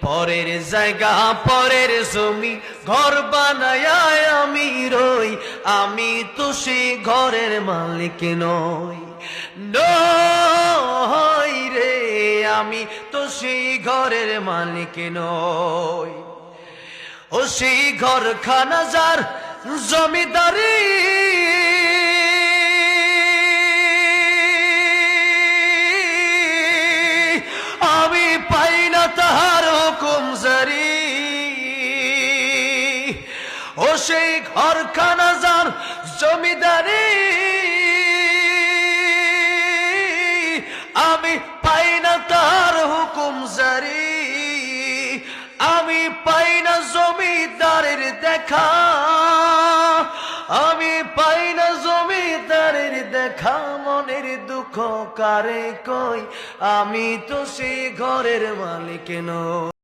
পরের জায়গা পরের জমি ঘর বানায় আমি রই, আমি তো সেই ঘরের মালিক নই। নই রে, আমি তো সেই ঘরের মালিক নই। ও সেই ঘরখানা যার জমিদারি, আমি পাই না তাহার হুকুম জারি। ও সেই ঘরখানা যার জমিদারি, আমি পাই না তার হুকুম জারি। আমি পাই না জমিদারের দেখা, আমি পাই না জমিদারের দেখা। মনের দুঃখ কারে কই, আমি তো সেই ঘরের মালিক নই।